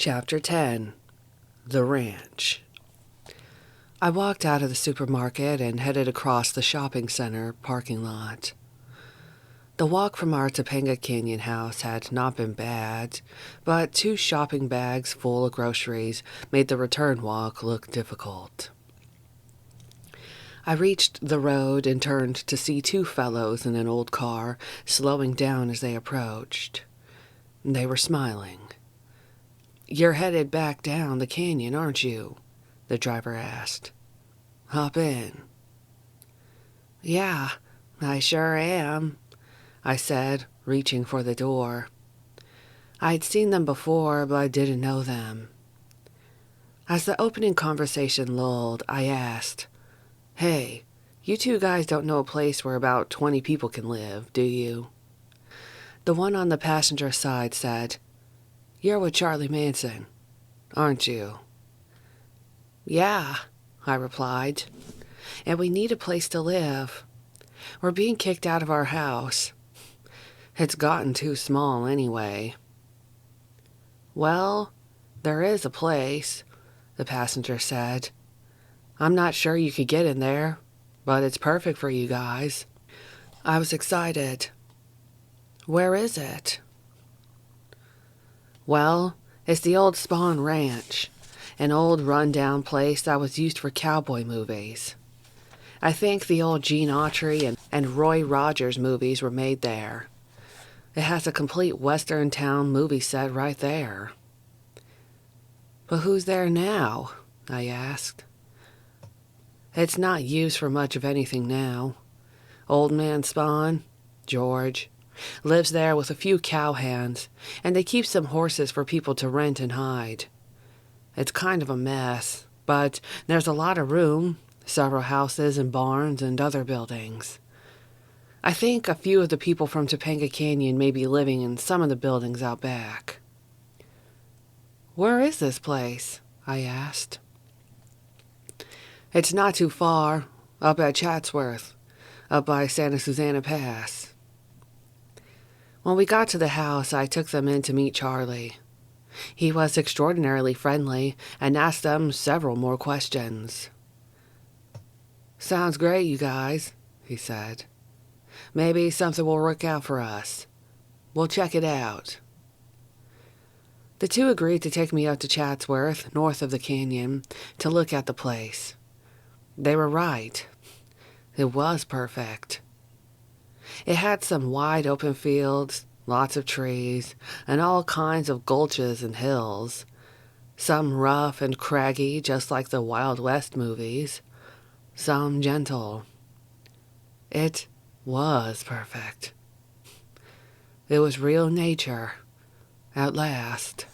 Chapter 10. The Ranch. I walked out of the supermarket and headed across the shopping center parking lot. The walk from our Topanga Canyon house had not been bad, but 2 shopping bags full of groceries made the return walk look difficult. I reached the road and turned to see 2 fellows in an old car slowing down as they approached. They were smiling. "You're headed back down the canyon, aren't you?" the driver asked. "Hop in." "Yeah, I sure am," I said, reaching for the door. I'd seen them before, but I didn't know them. As the opening conversation lulled, I asked, "Hey, you 2 guys don't know a place where about 20 people can live, do you?" The one on the passenger side said, "You're with Charlie Manson, aren't you?" "Yeah," I replied, "and we need a place to live. We're being kicked out of our house. It's gotten too small anyway." "Well, there is a place," the passenger said. "I'm not sure you could get in there, but it's perfect for you guys." I was excited. "Where is it?" "Well, it's the old Spahn Ranch, an old run-down place that was used for cowboy movies. I think the old Gene Autry and Roy Rogers movies were made there. It has a complete Western town movie set right there." "But who's there now?" I asked. "It's not used for much of anything now. Old man Spahn, George, lives there with a few cowhands, and they keep some horses for people to rent and hide. It's kind of a mess, but there's a lot of room, several houses and barns and other buildings. I think a few of the people from Topanga Canyon may be living in some of the buildings out back." "Where is this place?" I asked. "It's not too far, up at Chatsworth, up by Santa Susana Pass." When we got to the house, I took them in to meet Charlie. He was extraordinarily friendly and asked them several more questions. "Sounds great, you guys," he said. "Maybe something will work out for us. We'll check it out." The 2 agreed to take me up to Chatsworth, north of the canyon, to look at the place. They were right. It was perfect. It had some wide open fields, lots of trees, and all kinds of gulches and hills, some rough and craggy just like the Wild West movies, some gentle. It was perfect. It was real nature, at last.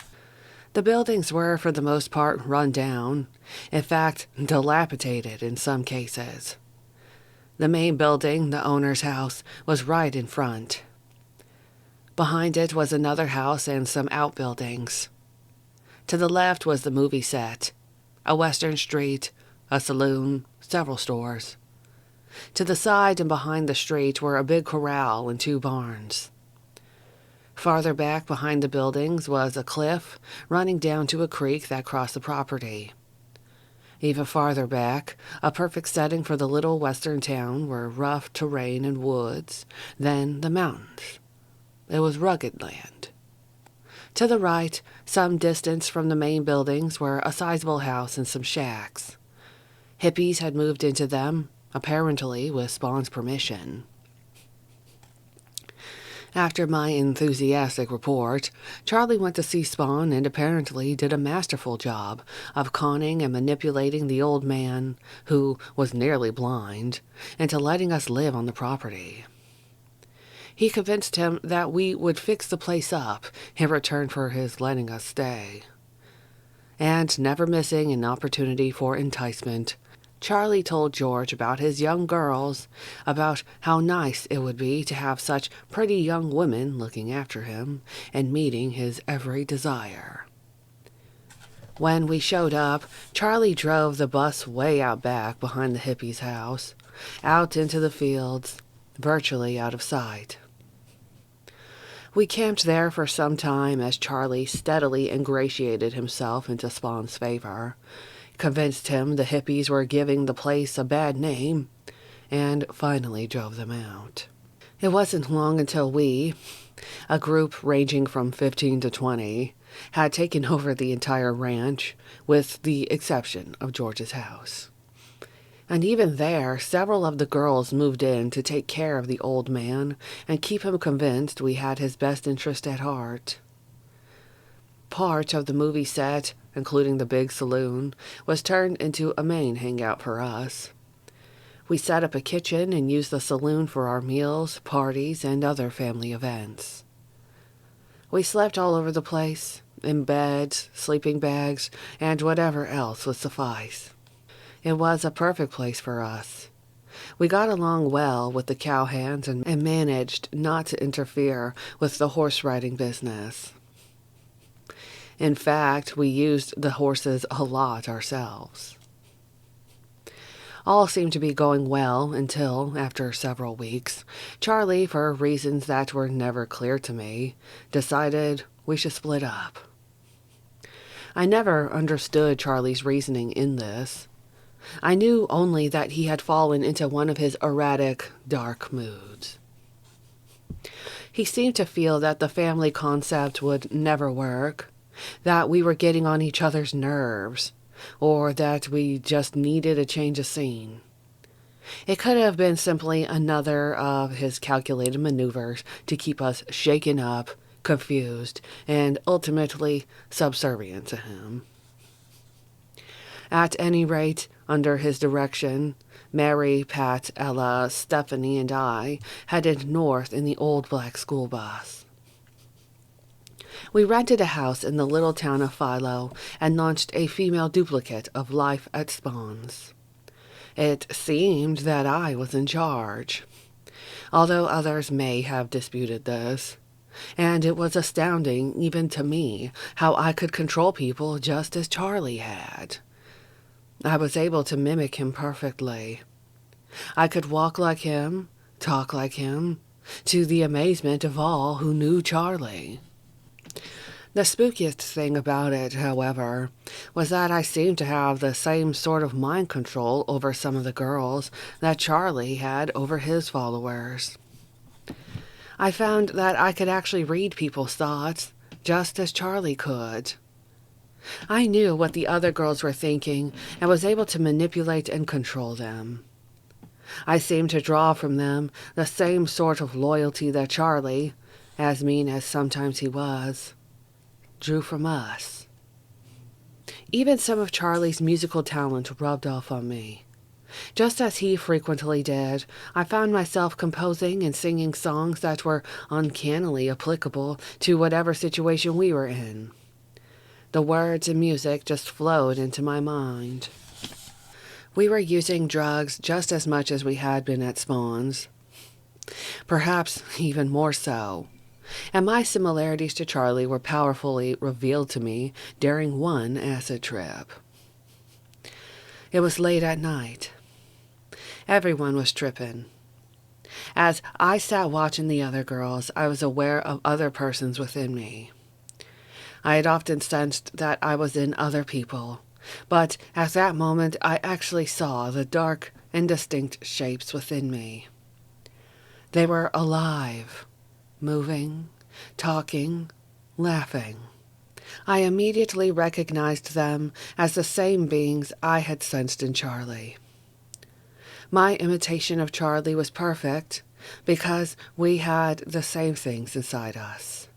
The buildings were, for the most part, run down, in fact, dilapidated in some cases. The main building, the owner's house, was right in front. Behind it was another house and some outbuildings. To the left was the movie set, a western street, a saloon, several stores. To the side and behind the street were a big corral and 2 barns. Farther back behind the buildings was a cliff running down to a creek that crossed the property. Even farther back, a perfect setting for the little western town, were rough terrain and woods, then the mountains. It was rugged land. To the right, some distance from the main buildings, were a sizable house and some shacks. Hippies had moved into them, apparently with Spahn's permission. After my enthusiastic report, Charlie went to see Spahn and apparently did a masterful job of conning and manipulating the old man, who was nearly blind, into letting us live on the property. He convinced him that we would fix the place up in return for his letting us stay. And never missing an opportunity for enticement, Charlie told George about his young girls, about how nice it would be to have such pretty young women looking after him and meeting his every desire. When we showed up, Charlie drove the bus way out back behind the hippie's house, out into the fields, virtually out of sight. We camped there for some time as Charlie steadily ingratiated himself into Spawn's favor, convinced him the hippies were giving the place a bad name, and finally drove them out. It wasn't long until we, a group ranging from 15 to 20, had taken over the entire ranch, with the exception of George's house. And even there, several of the girls moved in to take care of the old man and keep him convinced we had his best interest at heart. Part of the movie set, including the big saloon, was turned into a main hangout for us. We set up a kitchen and used the saloon for our meals, parties, and other family events. We slept all over the place, in beds, sleeping bags, and whatever else would suffice. It was a perfect place for us. We got along well with the cowhands and managed not to interfere with the horse riding business. In fact, we used the horses a lot ourselves. All seemed to be going well until, after several weeks, Charlie, for reasons that were never clear to me, decided we should split up. I never understood Charlie's reasoning in this. I knew only that he had fallen into one of his erratic, dark moods. He seemed to feel that the family concept would never work, that we were getting on each other's nerves, or that we just needed a change of scene. It could have been simply another of his calculated maneuvers to keep us shaken up, confused, and ultimately subservient to him. At any rate, under his direction, Mary, Pat, Ella, Stephanie, and I headed north in the old black school bus. We rented a house in the little town of Philo and launched a female duplicate of Life at Spawn's. It seemed that I was in charge, although others may have disputed this, and it was astounding even to me how I could control people just as Charlie had. I was able to mimic him perfectly. I could walk like him, talk like him, to the amazement of all who knew Charlie. The spookiest thing about it, however, was that I seemed to have the same sort of mind control over some of the girls that Charlie had over his followers. I found that I could actually read people's thoughts, just as Charlie could. I knew what the other girls were thinking and was able to manipulate and control them. I seemed to draw from them the same sort of loyalty that Charlie, as mean as sometimes he was, drew from us. Even some of Charlie's musical talent rubbed off on me. Just as he frequently did, I found myself composing and singing songs that were uncannily applicable to whatever situation we were in. The words and music just flowed into my mind. We were using drugs just as much as we had been at Spawn's. Perhaps even more so. And my similarities to Charlie were powerfully revealed to me during one acid trip. It was late at night. Everyone was tripping. As I sat watching the other girls, I was aware of other persons within me. I had often sensed that I was in other people, but at that moment I actually saw the dark, indistinct shapes within me. They were alive, moving, talking, laughing. I immediately recognized them as the same beings I had sensed in Charlie. My imitation of Charlie was perfect because we had the same things inside us.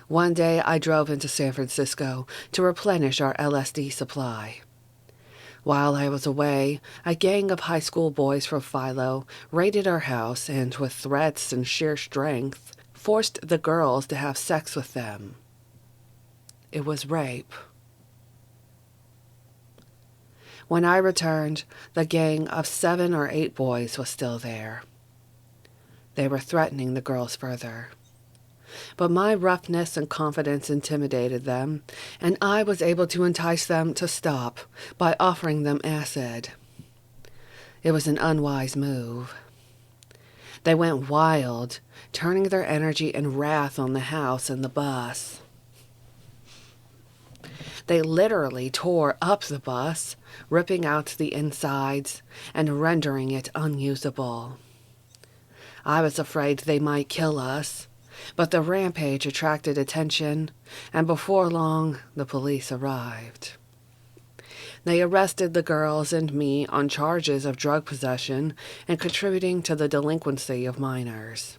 One day I drove into San Francisco to replenish our LSD supply. While I was away, a gang of high school boys from Philo raided our house and, with threats and sheer strength, forced the girls to have sex with them. It was rape. When I returned, the gang of 7 or 8 boys was still there. They were threatening the girls further. But my roughness and confidence intimidated them, and I was able to entice them to stop by offering them acid. It was an unwise move. They went wild, turning their energy and wrath on the house and the bus. They literally tore up the bus, ripping out the insides and rendering it unusable. I was afraid they might kill us, but the rampage attracted attention, and before long, the police arrived. They arrested the girls and me on charges of drug possession and contributing to the delinquency of minors.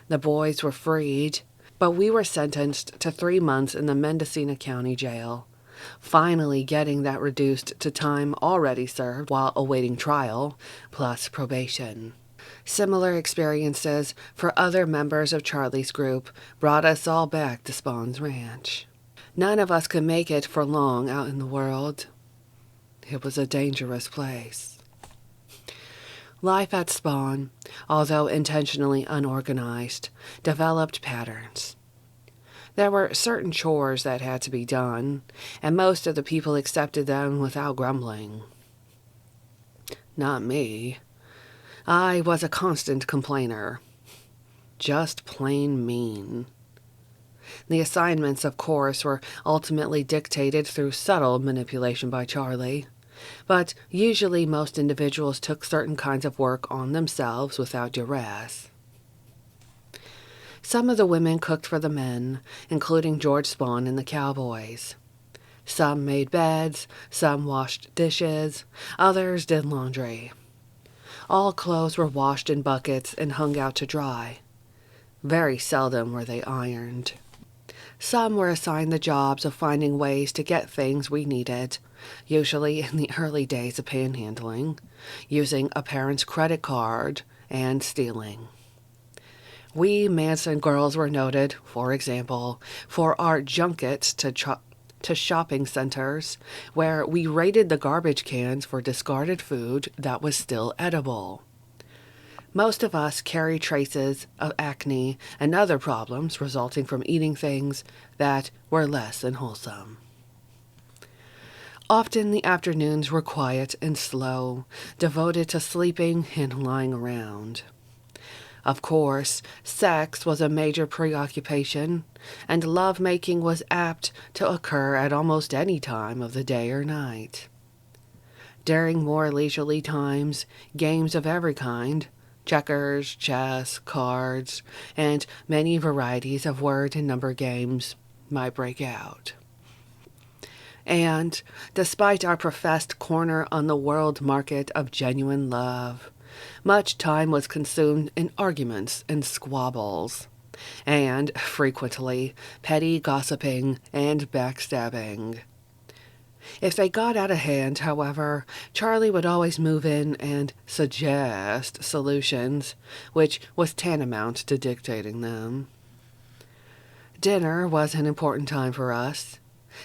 The boys were freed, but we were sentenced to 3 months in the Mendocino County Jail, finally getting that reduced to time already served while awaiting trial, plus probation. Similar experiences for other members of Charlie's group brought us all back to Spawn's ranch. None of us could make it for long out in the world. It was a dangerous place. Life at Spawn, although intentionally unorganized, developed patterns. There were certain chores that had to be done, and most of the people accepted them without grumbling. Not me. I was a constant complainer. Just plain mean. The assignments, of course, were ultimately dictated through subtle manipulation by Charlie, but usually most individuals took certain kinds of work on themselves without duress. Some of the women cooked for the men, including George Spawn and the cowboys. Some made beds, some washed dishes, others did laundry. All clothes were washed in buckets and hung out to dry. Very seldom were they ironed. Some were assigned the jobs of finding ways to get things we needed, usually in the early days of panhandling, using a parent's credit card, and stealing. We Manson girls were noted, for example, for our junkets to shopping centers, where we raided the garbage cans for discarded food that was still edible. Most of us carry traces of acne and other problems resulting from eating things that were less than wholesome. Often the afternoons were quiet and slow, devoted to sleeping and lying around. Of course, sex was a major preoccupation, and lovemaking was apt to occur at almost any time of the day or night. During more leisurely times, games of every kind, checkers, chess, cards, and many varieties of word and number games, might break out. And, despite our professed corner on the world market of genuine love, much time was consumed in arguments and squabbles, and, frequently, petty gossiping and backstabbing. If they got out of hand, however, Charlie would always move in and suggest solutions, which was tantamount to dictating them. Dinner was an important time for us,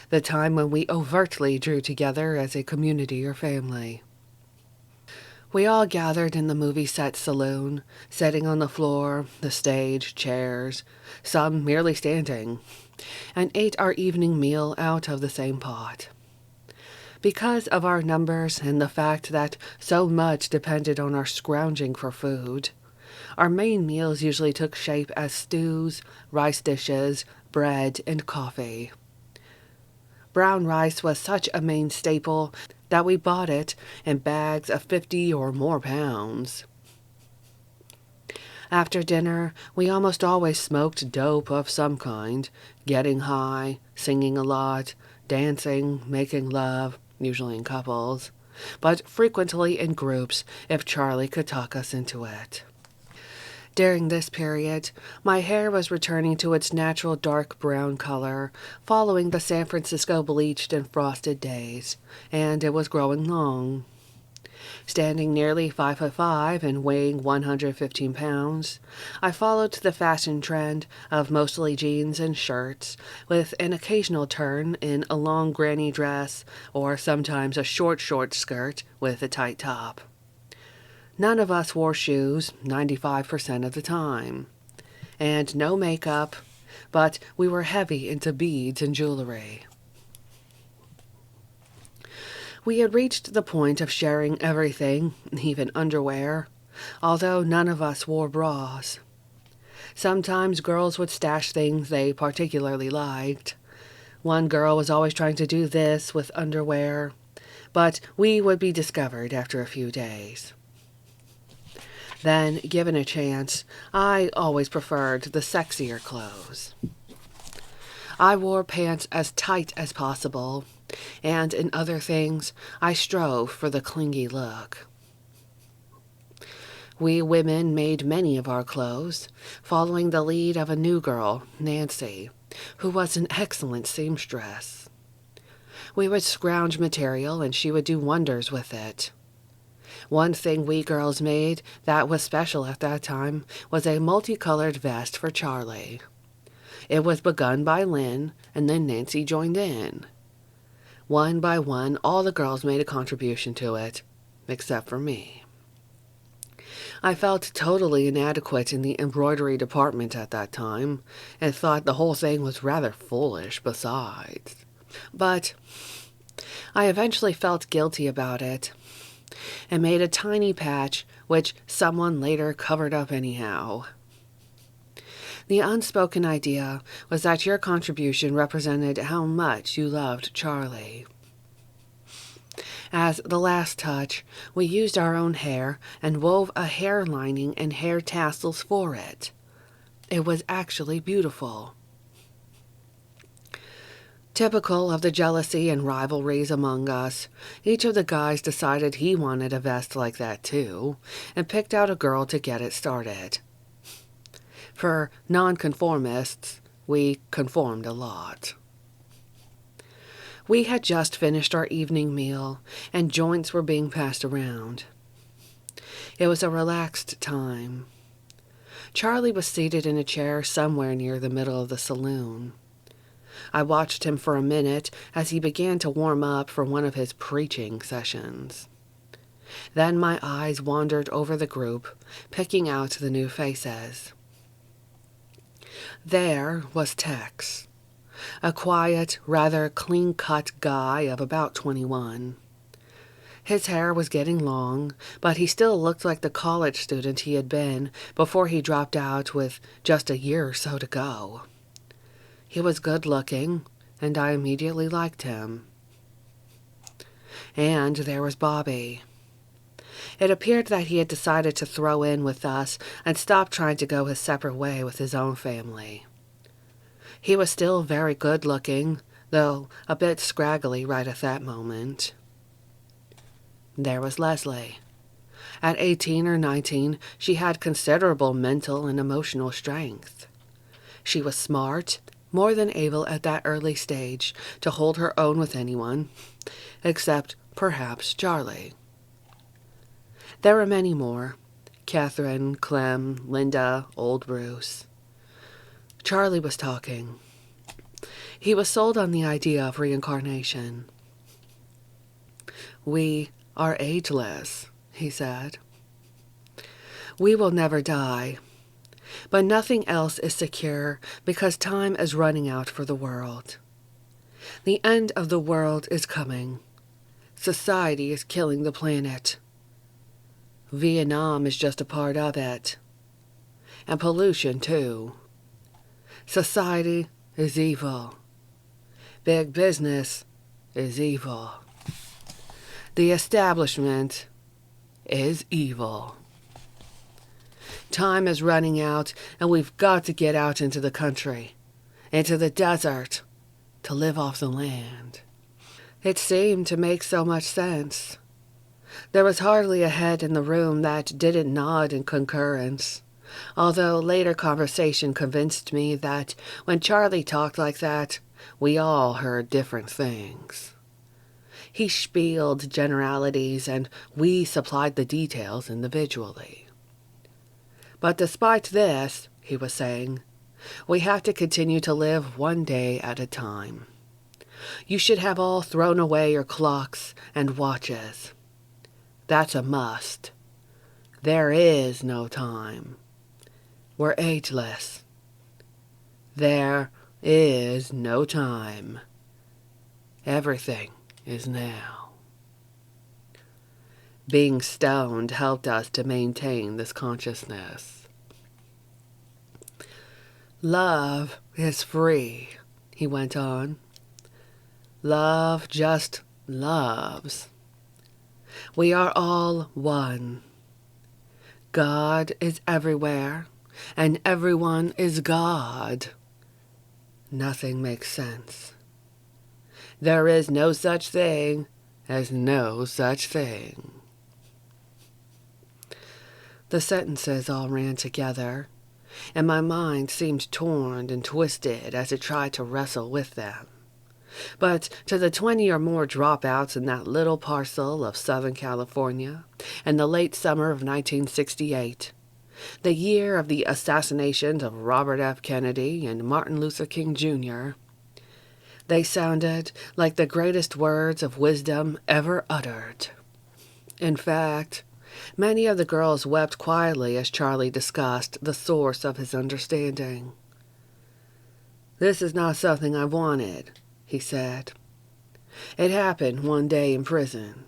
the time when we overtly drew together as a community or family. We all gathered in the movie set saloon, sitting on the floor, the stage, chairs, some merely standing, and ate our evening meal out of the same pot. Because of our numbers and the fact that so much depended on our scrounging for food, our main meals usually took shape as stews, rice dishes, bread, and coffee. Brown rice was such a main staple that we bought it in bags of 50 or more pounds. After dinner, we almost always smoked dope of some kind, getting high, singing a lot, dancing, making love, usually in couples, but frequently in groups if Charlie could talk us into it. During this period, my hair was returning to its natural dark brown color, following the San Francisco bleached and frosted days, and it was growing long. Standing nearly 5'5" and weighing 115 pounds, I followed the fashion trend of mostly jeans and shirts, with an occasional turn in a long granny dress or sometimes a short skirt with a tight top. None of us wore shoes 95% of the time, and no makeup, but we were heavy into beads and jewelry. We had reached the point of sharing everything, even underwear, although none of us wore bras. Sometimes girls would stash things they particularly liked. One girl was always trying to do this with underwear, but we would be discovered after a few days. Then, given a chance, I always preferred the sexier clothes. I wore pants as tight as possible, and in other things, I strove for the clingy look. We women made many of our clothes, following the lead of a new girl, Nancy, who was an excellent seamstress. We would scrounge material and she would do wonders with it. One thing we girls made that was special at that time was a multicolored vest for Charlie. It was begun by Lynn, and then Nancy joined in. One by one, all the girls made a contribution to it, except for me. I felt totally inadequate in the embroidery department at that time, and thought the whole thing was rather foolish besides. But I eventually felt guilty about it, and made a tiny patch which someone later covered up anyhow. The unspoken idea was that your contribution represented how much you loved Charlie. As the last touch, we used our own hair and wove a hair lining and hair tassels for it. It was actually beautiful. Typical of the jealousy and rivalries among us, each of the guys decided he wanted a vest like that too, and picked out a girl to get it started. For nonconformists, we conformed a lot. We had just finished our evening meal, and joints were being passed around. It was a relaxed time. Charlie was seated in a chair somewhere near the middle of the saloon. I watched him for a minute as he began to warm up for one of his preaching sessions. Then my eyes wandered over the group, picking out the new faces. There was Tex, a quiet, rather clean-cut guy of about 21. His hair was getting long, but he still looked like the college student he had been before he dropped out with just a year or so to go. He was good-looking, and I immediately liked him. And there was Bobby. It appeared that he had decided to throw in with us and stop trying to go his separate way with his own family. He was still very good-looking, though a bit scraggly right at that moment. There was Leslie. At 18 or 19, she had considerable mental and emotional strength. She was smart, more than able at that early stage to hold her own with anyone, except perhaps Charlie. There were many more: Catherine, Clem, Linda, old Bruce. Charlie was talking. He was sold on the idea of reincarnation. "We are ageless," he said. "We will never die, but nothing else is secure because time is running out for the world. The end of the world is coming. Society is killing the planet. Vietnam is just a part of it. And pollution, too. Society is evil. Big business is evil. The establishment is evil. Time is running out, and we've got to get out into the country, into the desert, to live off the land." It seemed to make so much sense. There was hardly a head in the room that didn't nod in concurrence, although later conversation convinced me that when Charlie talked like that, we all heard different things. He spieled generalities, and we supplied the details individually. But despite this, he was saying, we have to continue to live one day at a time. You should have all thrown away your clocks and watches. That's a must. There is no time. We're ageless. There is no time. Everything is now. Being stoned helped us to maintain this consciousness. Love is free, he went on. Love just loves. We are all one. God is everywhere, and everyone is God. Nothing makes sense. There is no such thing as no such thing. The sentences all ran together, and my mind seemed torn and twisted as it tried to wrestle with them. But to the 20 or more dropouts in that little parcel of Southern California in the late summer of 1968, the year of the assassinations of Robert F. Kennedy and Martin Luther King Jr., they sounded like the greatest words of wisdom ever uttered. In fact, many of the girls wept quietly as Charlie discussed the source of his understanding. "This is not something I wanted," he said. "It happened one day in prison.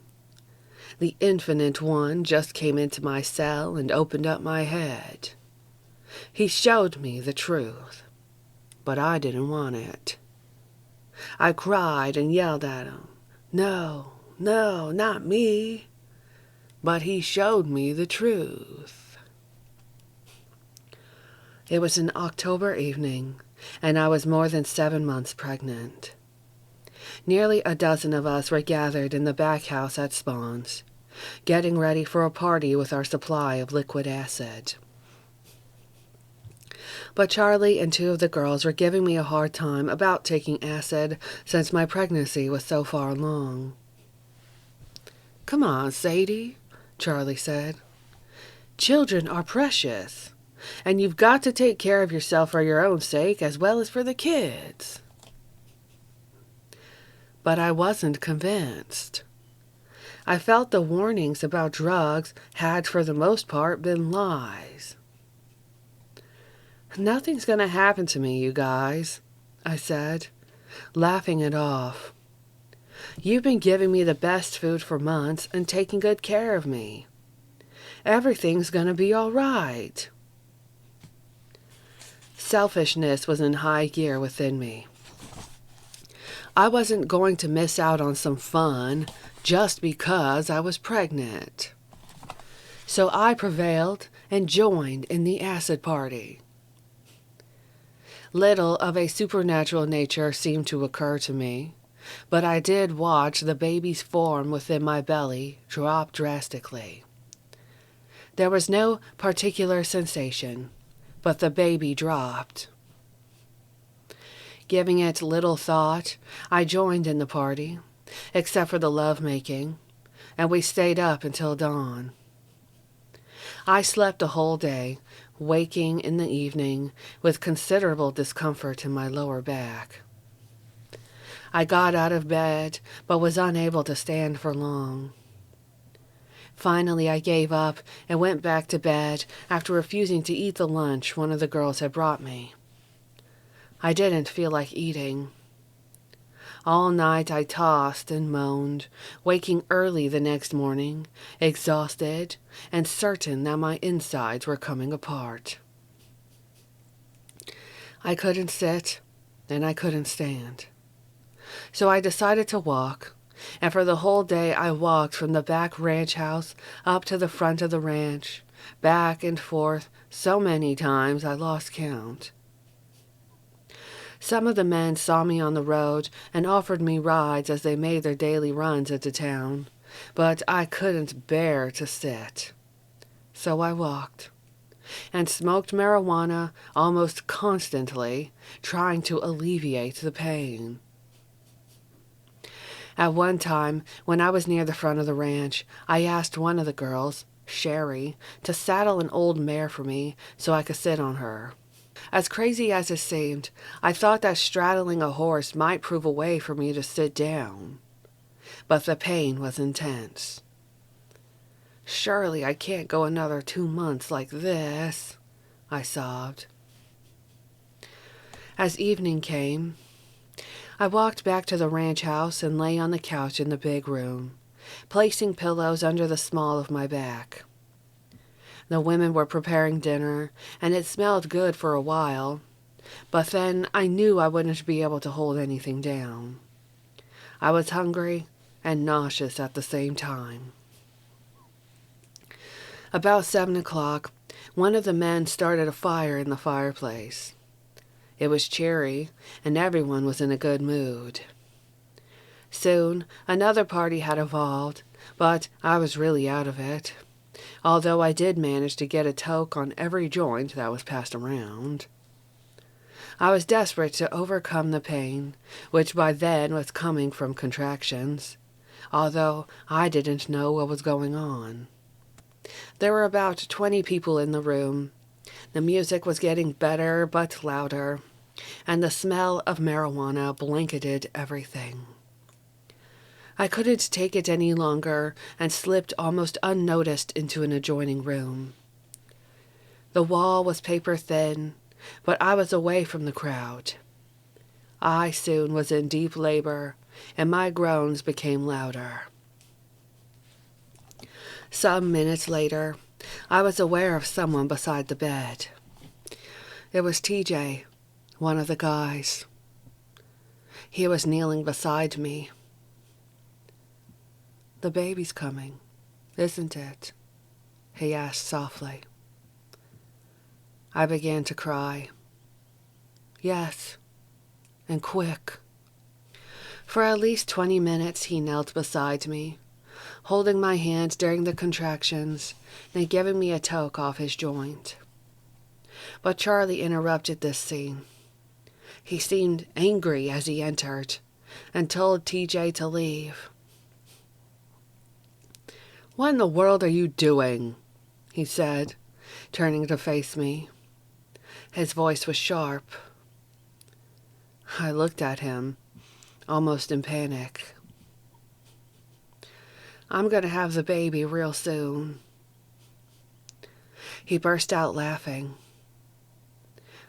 The Infinite One just came into my cell and opened up my head. He showed me the truth, but I didn't want it. I cried and yelled at him, 'No, no, not me.' But he showed me the truth." It was an October evening, and I was more than 7 months pregnant. Nearly a dozen of us were gathered in the back house at Spawn's, getting ready for a party with our supply of liquid acid. But Charlie and 2 of the girls were giving me a hard time about taking acid since my pregnancy was so far along. "Come on, Sadie," Charlie said. "Children are precious, and you've got to take care of yourself for your own sake as well as for the kids." But I wasn't convinced. I felt the warnings about drugs had for the most part been lies. "Nothing's going to happen to me, you guys," I said, laughing it off. "You've been giving me the best food for months and taking good care of me. Everything's going to be all right." Selfishness was in high gear within me. I wasn't going to miss out on some fun just because I was pregnant. So I prevailed and joined in the acid party. Little of a supernatural nature seemed to occur to me, but I did watch the baby's form within my belly drop drastically. There was no particular sensation, but the baby dropped. Giving it little thought, I joined in the party, except for the lovemaking, and we stayed up until dawn. I slept the whole day, waking in the evening with considerable discomfort in my lower back. I got out of bed, but was unable to stand for long. Finally, I gave up and went back to bed after refusing to eat the lunch one of the girls had brought me. I didn't feel like eating. All night I tossed and moaned, waking early the next morning, exhausted and certain that my insides were coming apart. I couldn't sit and I couldn't stand. So I decided to walk, and for the whole day I walked from the back ranch house up to the front of the ranch, back and forth so many times I lost count. Some of the men saw me on the road and offered me rides as they made their daily runs into town, but I couldn't bear to sit. So I walked and smoked marijuana almost constantly, trying to alleviate the pain. At one time, when I was near the front of the ranch, I asked one of the girls, Sherry, to saddle an old mare for me so I could sit on her. As crazy as it seemed, I thought that straddling a horse might prove a way for me to sit down. But the pain was intense. "Surely I can't go another 2 months like this," I sobbed. As evening came, I walked back to the ranch house and lay on the couch in the big room, placing pillows under the small of my back. The women were preparing dinner, and it smelled good for a while, but then I knew I wouldn't be able to hold anything down. I was hungry and nauseous at the same time. About 7 o'clock, one of the men started a fire in the fireplace. It was cheery, and everyone was in a good mood. Soon, another party had evolved, but I was really out of it, although I did manage to get a toke on every joint that was passed around. I was desperate to overcome the pain, which by then was coming from contractions, although I didn't know what was going on. There were about 20 people in the room. The music was getting better but louder, and the smell of marijuana blanketed everything. I couldn't take it any longer and slipped almost unnoticed into an adjoining room. The wall was paper thin, but I was away from the crowd. I soon was in deep labor, and my groans became louder. Some minutes later, I was aware of someone beside the bed. It was TJ, one of the guys. He was kneeling beside me. "The baby's coming, isn't it?" he asked softly. I began to cry. "Yes, and quick." For at least 20 minutes he knelt beside me, holding my hand during the contractions and giving me a toke off his joint. But Charlie interrupted this scene. He seemed angry as he entered and told TJ to leave. "What in the world are you doing?" he said, turning to face me. His voice was sharp. I looked at him, almost in panic. "I'm going to have the baby real soon." He burst out laughing.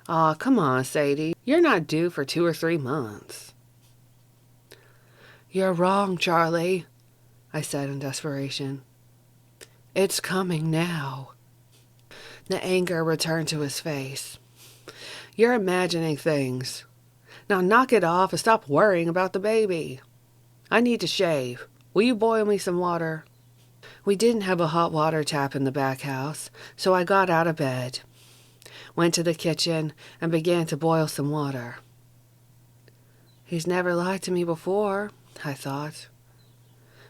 "Aw, come on, Sadie. You're not due for 2 or 3 months." "You're wrong, Charlie," I said in desperation. "It's coming now." The anger returned to his face. "You're imagining things. Now knock it off and stop worrying about the baby. I need to shave. Will you boil me some water?" We didn't have a hot water tap in the back house, so I got out of bed, went to the kitchen, and began to boil some water. He's never lied to me before, I thought.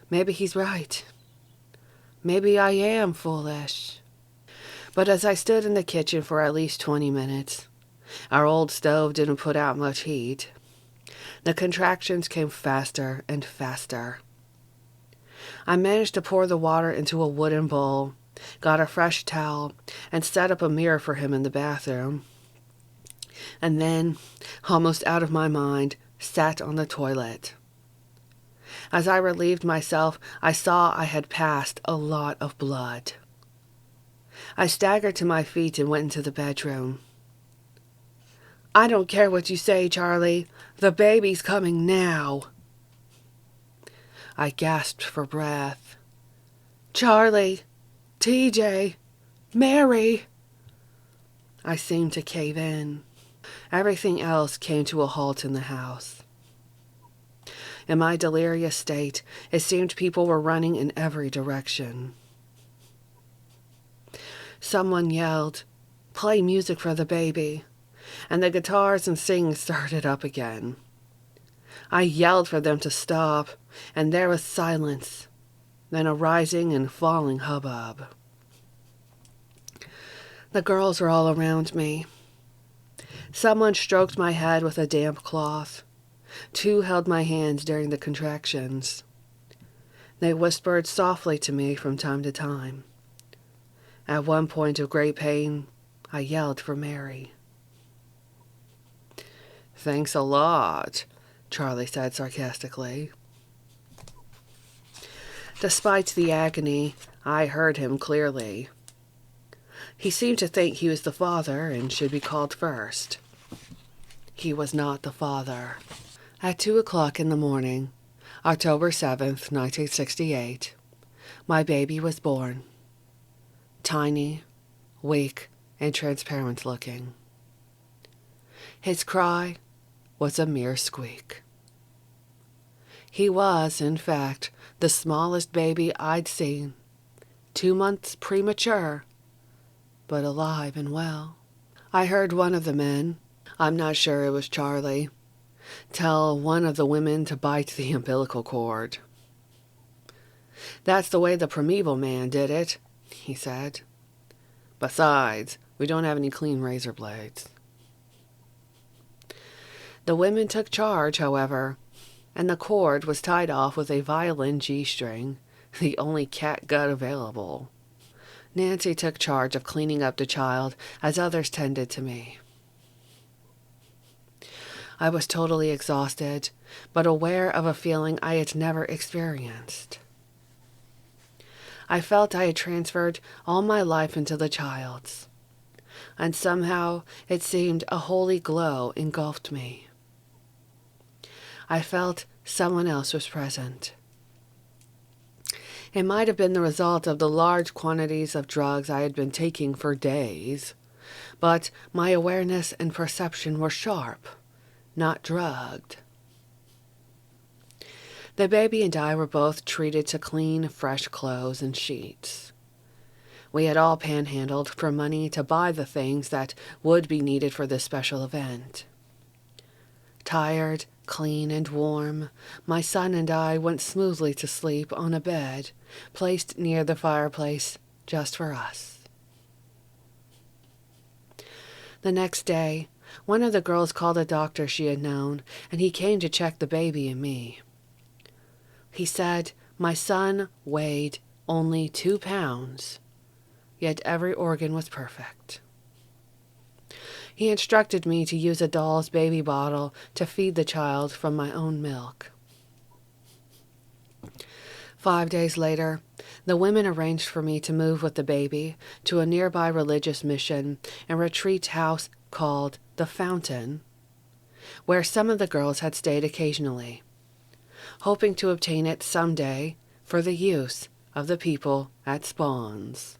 Maybe he's right. Maybe I am foolish. But as I stood in the kitchen for at least 20 minutes, our old stove didn't put out much heat. The contractions came faster and faster. I managed to pour the water into a wooden bowl, got a fresh towel, and set up a mirror for him in the bathroom. And then, almost out of my mind, sat on the toilet. As I relieved myself, I saw I had passed a lot of blood. I staggered to my feet and went into the bedroom. "I don't care what you say, Charlie. The baby's coming now." I gasped for breath. "Charlie, TJ, Mary." I seemed to cave in. Everything else came to a halt in the house. In my delirious state, it seemed people were running in every direction. Someone yelled, "Play music for the baby," and the guitars and singing started up again. I yelled for them to stop, and there was silence, then a rising and falling hubbub. The girls were all around me. Someone stroked my head with a damp cloth. 2 held my hand during the contractions. They whispered softly to me from time to time. At one point of great pain, I yelled for Mary. "Thanks a lot," Charlie said sarcastically. Despite the agony, I heard him clearly. He seemed to think he was the father and should be called first. He was not the father. At 2 o'clock in the morning, October 7th, 1968, my baby was born. Tiny, weak, and transparent looking. His cry was a mere squeak. He was, in fact, the smallest baby I'd seen, 2 months premature, but alive and well. I heard one of the men, I'm not sure it was Charlie, tell one of the women to bite the umbilical cord. "That's the way the primeval man did it," he said. "Besides, we don't have any clean razor blades." The women took charge, however, and the cord was tied off with a violin G-string, the only catgut available. Nancy took charge of cleaning up the child as others tended to me. I was totally exhausted, but aware of a feeling I had never experienced. I felt I had transferred all my life into the child's, and somehow it seemed a holy glow engulfed me. I felt someone else was present. It might have been the result of the large quantities of drugs I had been taking for days, but my awareness and perception were sharp, not drugged. The baby and I were both treated to clean, fresh clothes and sheets. We had all panhandled for money to buy the things that would be needed for this special event. Tired, clean, and warm, my son and I went smoothly to sleep on a bed placed near the fireplace just for us. The next day, one of the girls called a doctor she had known, and he came to check the baby and me. He said my son weighed only 2 pounds, yet every organ was perfect. He instructed me to use a doll's baby bottle to feed the child from my own milk. 5 days later, the women arranged for me to move with the baby to a nearby religious mission and retreat house called The Fountain, where some of the girls had stayed occasionally, hoping to obtain it someday for the use of the people at Spawns.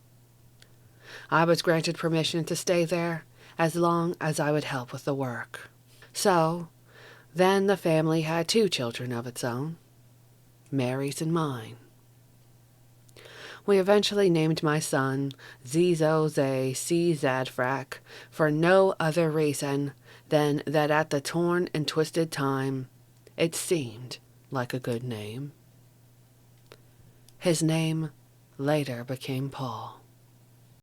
I was granted permission to stay there as long as I would help with the work. So, then the family had 2 children of its own, Mary's and mine. We eventually named my son Zizo-Zay C-Zadfrak for no other reason than that at the torn and twisted time, it seemed like a good name. His name later became Paul.